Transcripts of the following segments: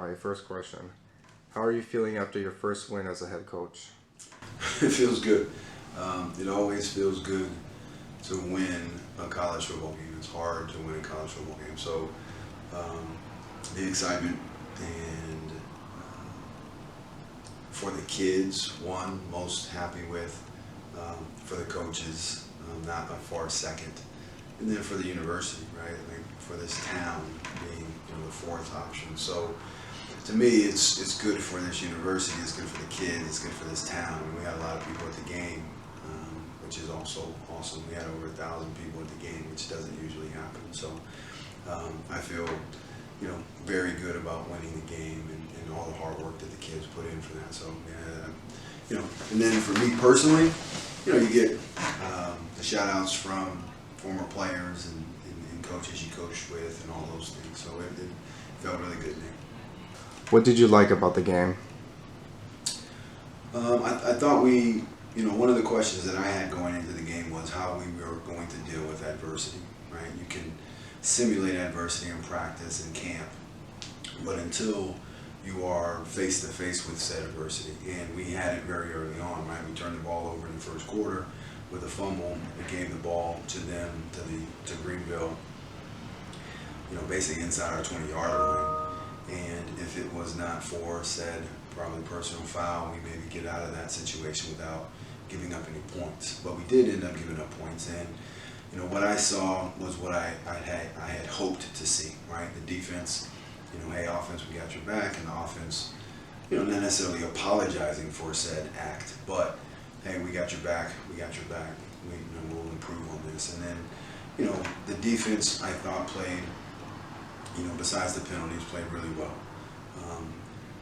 my first question. How are you feeling after your first win as a head coach? It feels good. It always feels good to win a college football game. It's hard to win a college football game. So the excitement and for the kids, one, most happy with. For the coaches, not a far second. And then for the university, right? Like for this town being the fourth option. So to me, it's good for this university, it's good for the kids, it's good for this town. And we had a lot of people at the game, which is also awesome. We had over 1,000 people at the game, which doesn't usually happen. So I feel, very good about winning the game and all the hard work that the kids put in for that. So and then for me personally, you get the shout outs from former players and coaches you coached with and all those things. So it felt really good to me. What did you like about the game? I thought one of the questions that I had going into the game was how we were going to deal with adversity, right? You can simulate adversity in practice and camp, but until you are face to face with said adversity, and we had it very early on, right? We turned the ball over in the first quarter with a fumble. We gave the ball to them, to Greenville, basically inside our 20-yard line. And if it was not for said probably personal foul, we maybe get out of that situation without giving up any points. But we did end up giving up points, and what I saw was what I had hoped to see, right? The defense, hey, offense, we got your back, and the offense, not necessarily apologizing for said act, but hey, we got your back, we'll improve on this. And then, the defense I thought played, besides the penalties, played really well.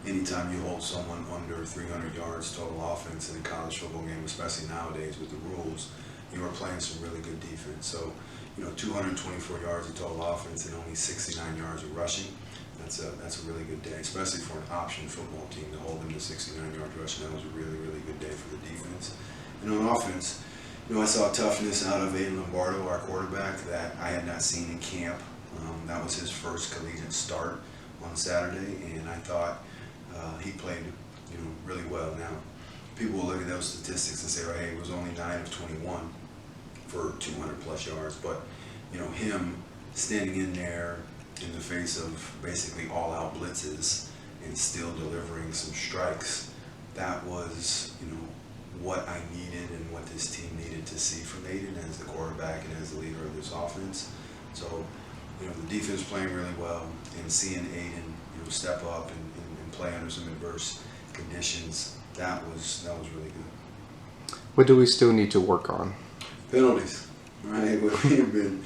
Anytime you hold someone under 300 yards total offense in a college football game, especially nowadays with the rules, you are playing some really good defense. So, 224 yards of total offense and only 69 yards of rushing. That's a really good day, especially for an option football team to hold them to 69 yards rushing. That was a really, really good day for the defense. And on offense, I saw toughness out of Aiden Lombardo, our quarterback, that I had not seen in camp. That was his first collegiate start on Saturday, and I thought he played, really well. Now, people will look at those statistics and say, oh, hey, it was only 9 of 21 for 200 plus yards, but him standing in there in the face of basically all-out blitzes and still delivering some strikes, that was, what I needed and what this team needed to see from Aiden as the quarterback and as the leader of this offense. So, the defense playing really well, and seeing Aiden, step up and play under some adverse conditions, that was really good. What do we still need to work on? Penalties, right? We've been,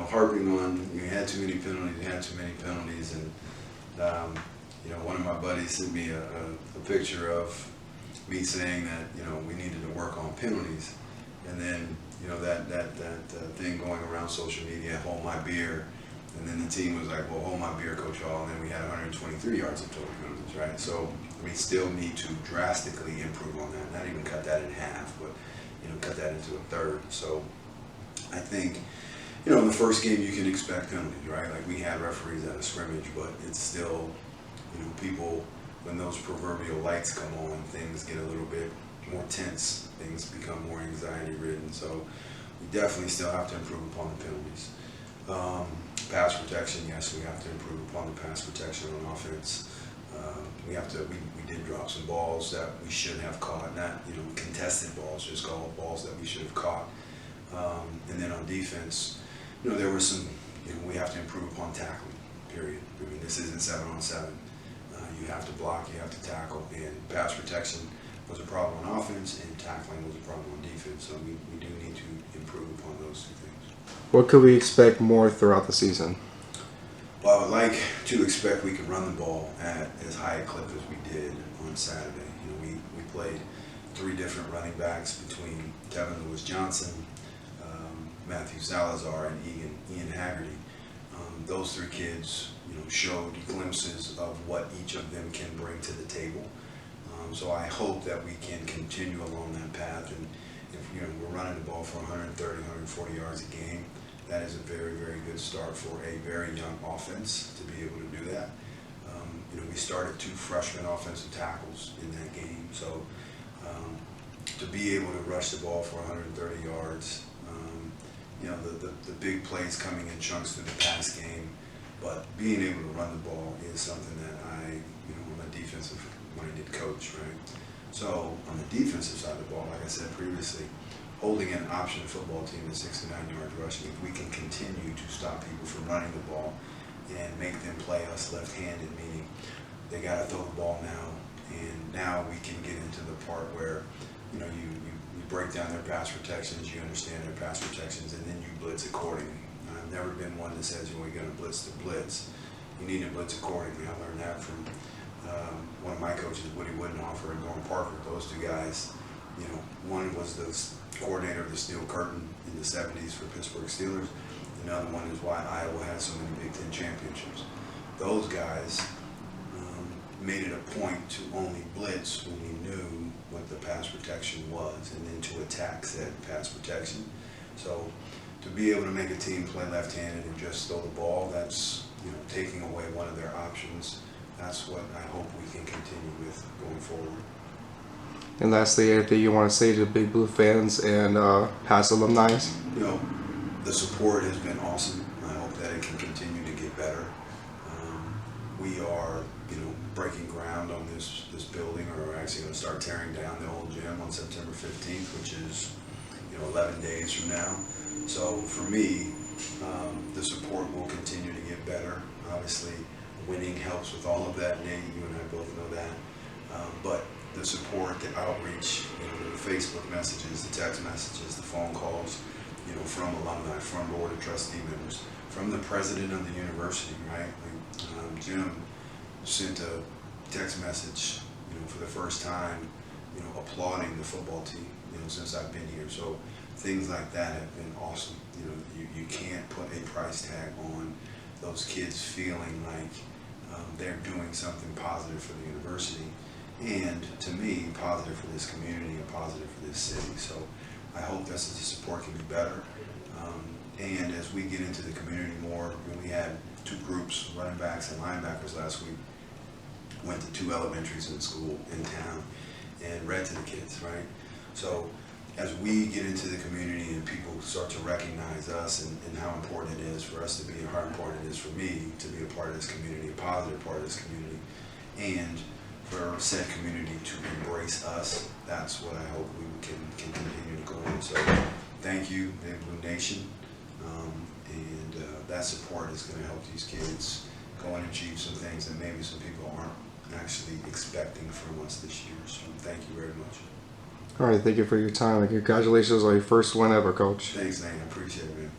harping on, you had too many penalties, and one of my buddies sent me a picture of me saying that we needed to work on penalties, and then that thing going around social media, hold my beer, and then the team was like, well, hold my beer, Coach Hall, and then we had 123 yards of total penalties, right? So we still need to drastically improve on that. Not even cut that in half, but cut that into a third. So I think in the first game you can expect penalties, right? Like we had referees at a scrimmage, but it's still people, when those proverbial lights come on, things get a little bit more tense, things become more anxiety-ridden. So we definitely still have to improve upon the penalties. Pass protection, yes, we have to improve upon the pass protection on offense. We did drop some balls that we should have caught, not contested balls, just called balls that we should have caught. And then on defense, there were some, we have to improve upon tackling, period. I mean, this isn't 7-on-7. You have to block, you have to tackle, and pass protection was a problem on offense, and tackling was a problem on defense. So we do need to improve upon those two things. What could we expect more throughout the season? Well, I would like to expect we could run the ball at as high a clip as we did on Saturday. We played 3 different running backs between Devin Lewis Johnson, Matthew Salazar, and Ian Haggerty. Those 3 kids, showed glimpses of what each of them can bring to the table. So I hope that we can continue along that path, and if we're running the ball for 130, 140 yards a game, that is a very, very good start for a very young offense to be able to do that. we started 2 freshman offensive tackles in that game. So to be able to rush the ball for 130 yards, the big plays coming in chunks through the pass game, but being able to run the ball is something that I'm a defensive-minded coach, right? So on the defensive side of the ball, like I said previously, holding an option football team at 69 yards rushing, if we can continue to stop people from running the ball and make them play us left-handed, meaning they got to throw the ball now, and now we can get into the part where you break down their pass protections, you understand their pass protections, and then you blitz accordingly. I've never been one that says we're going to blitz the blitz. You need to blitz accordingly. I learned that from one of my coaches, Woody Woodenhofer and Norm Parker. Those 2 guys, one was the coordinator of the Steel Curtain in the 70s for Pittsburgh Steelers. Another one is why Iowa has so many Big Ten championships. Those guys made it a point to only blitz when we knew what the pass protection was, and then to attack said pass protection. So to be able to make a team play left-handed and just throw the ball, that's taking away one of their options. That's what I hope we can continue with going forward. And lastly, anything you want to say to Big Blue fans and past alumni? The support has been awesome. I hope that it can continue to get better. We are, breaking ground on this building, or we're actually going to start tearing down the old gym on September 15th, which is, 11 days from now. So for me, the support will continue to get better. Obviously, winning helps with all of that. Nate, you and I both know that. But the support, the outreach, the Facebook messages, the text messages, the phone calls, from alumni, from board of trustee members, from the president of the university, right? Jim sent a text message, for the first time, applauding the football team, since I've been here. So things like that have been awesome. You can't put a price tag on those kids feeling like they're doing something positive for the university, and to me, positive for this community and positive for this city. So I hope that the support can be better. And as we get into the community more, we had 2 groups, running backs and linebackers last week, went to 2 elementaries in school in town and read to the kids, right? So as we get into the community and people start to recognize us and how important it is for us to be, and how important it is for me to be a part of this community, a positive part of this community, and for said community to embrace us, that's what I hope we can continue to go on. So thank you, Big Blue Nation, and that support is going to help these kids go and achieve some things that maybe some people aren't actually expecting from us this year. So thank you very much. All right, thank you for your time, and congratulations on your first win ever, Coach. Thanks, Nate. I appreciate it, man.